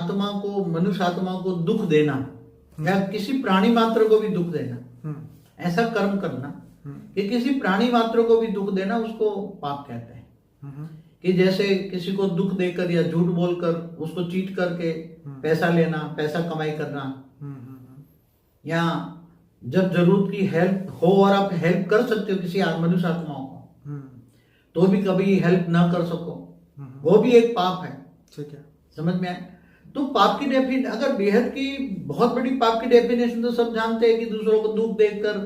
आत्मा को, मनुष्य आत्मा को दुख देना या किसी प्राणी मात्र को भी दुख देना, ऐसा कर्म करना कि किसी प्राणी मात्र को भी दुख देना, उसको पाप कहते हैं। कि जैसे किसी को दुख देकर या झूठ बोलकर उसको चीट करके पैसा लेना, पैसा कमाई करना, या जब जरूरत की हेल्प हो और आप हेल्प कर सकते हो किसी मनुष्य आत्माओं को, तो भी कभी हेल्प ना कर सको, वो भी एक पाप है। ठीक है, समझ में आए? तो पाप की डेफिनेशन, अगर बेहद की बहुत बड़ी पाप की डेफिनेशन तो सब जानते हैं कि दूसरों को दुख देकर,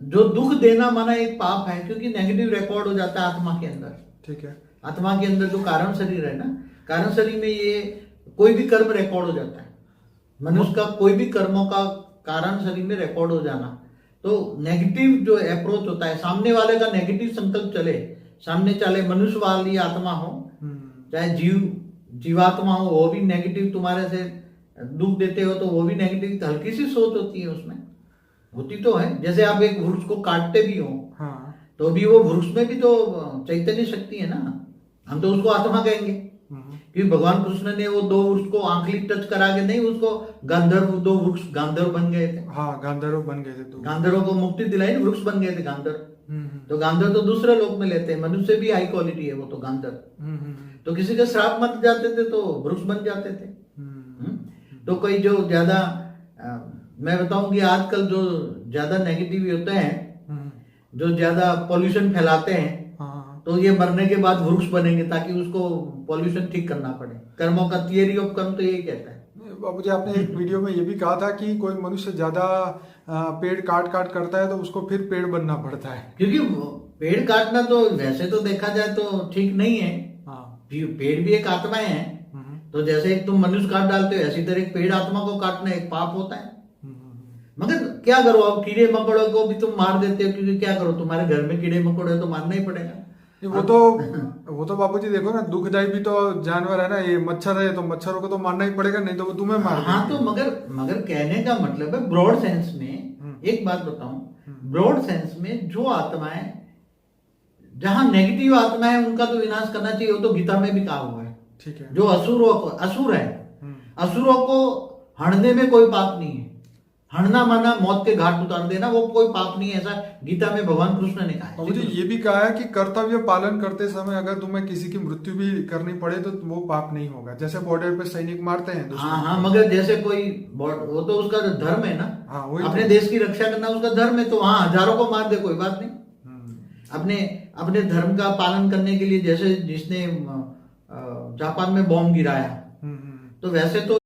जो दुख देना माना एक पाप है, क्योंकि नेगेटिव रिकॉर्ड हो जाता है आत्मा के अंदर। ठीक है, आत्मा के अंदर जो कारण शरीर है ना, कारण शरीर में ये कोई भी कर्म रिकॉर्ड हो जाता है। मनुष्य का कोई भी कर्मों का कारण शरीर में रिकॉर्ड हो जाना, तो नेगेटिव जो अप्रोच होता है, सामने वाले का नेगेटिव संकल्प चले, सामने चले मनुष्य वाली आत्मा हो चाहे जीवात्मा हो, वो भी नेगेटिव तुम्हारे से दुख देते हो तो वो भी नेगेटिव, हल्की सी सोच होती है उसमें, होती तो है। जैसे आप एक वृक्ष को काटते भी हो, हाँ, तो भी वो वृक्ष में भी तो चैतन्य शक्ति है ना, हम तो उसको आत्मा कहेंगे। क्योंकि भगवान कृष्ण ने वो दो वृक्ष को आंखली टच करा के नहीं, उसको गांधर्व, दो वृक्ष गांधर्व बन गए थे। हाँ, गांधर्व बन गए थे, तो गांधर्वों को मुक्ति दिलाई, वृक्ष बन गए थे गांधर्व। तो गांधर्व तो दूसरे लोक में लेते हैं, मनुष्य भी हाई क्वालिटी है वो तो गांधर्व। तो किसी के श्राप मत जाते थे तो वृक्ष बन जाते थे। तो कोई जो ज्यादा, मैं बताऊं कि आजकल जो ज्यादा नेगेटिव होते हैं, जो ज्यादा पॉल्यूशन फैलाते हैं, तो ये मरने के बाद वृक्ष बनेंगे ताकि उसको पॉल्यूशन ठीक करना पड़े। कर्मों का थियरी ऑफ कर्म तो यही कहता है। बाबूजी, आपने एक वीडियो में ये भी कहा था कि कोई मनुष्य ज्यादा पेड़ काट काट करता है तो उसको फिर पेड़ बनना पड़ता है। क्योंकि पेड़ काटना तो वैसे तो देखा जाए तो ठीक नहीं है। पेड़ भी एक आत्माएं हैं, तो जैसे एक तुम मनुष्य काट डालते हो, ऐसी तरह एक पेड़ आत्मा को काटना एक पाप होता है। मगर क्या करो, अब कीड़े मकोड़ों को भी तुम मार देते हो, क्योंकि क्या करो, तुम्हारे घर में कीड़े मकोड़े तो मारना ही पड़ेगा। वो तो बाबूजी देखो ना, दुखदाई भी तो जानवर है ना, ये मच्छर है तो मच्छरों को तो मारना ही पड़ेगा, नहीं तो वो तुम्हें मार देंगे। हाँ, तो मगर कहने का मतलब है ब्रॉड सेंस में, एक बात बताऊं, ब्रॉड सेंस में जो आत्माएं, जहां नेगेटिव आत्माएं, उनका तो विनाश करना चाहिए, वो तो गीता में भी कहा हुआ है। ठीक है, जो असुर है, असुरों को हड़ने में कोई पाप नहीं है। हड़ना माना मौत के घाट उतार देना, वो कोई पाप नहीं है, ऐसा गीता में भगवान कृष्ण ने कहा है। मुझे ये भी कहा है कि कर्तव्य पालन करते समय अगर तुम्हें किसी की मृत्यु भी करनी पड़े तो वो पाप नहीं होगा। जैसे बॉर्डर पे सैनिक मारते हैं हाँ, मगर जैसे कोई, वो तो उसका धर्म है ना। हाँ, अपने देश की रक्षा करना उसका धर्म है, तो हाँ, हजारों को मार दे, कोई बात नहीं। अपने धर्म का पालन करने के लिए, जैसे जिसने जापान में बॉम्ब गिराया, तो वैसे तो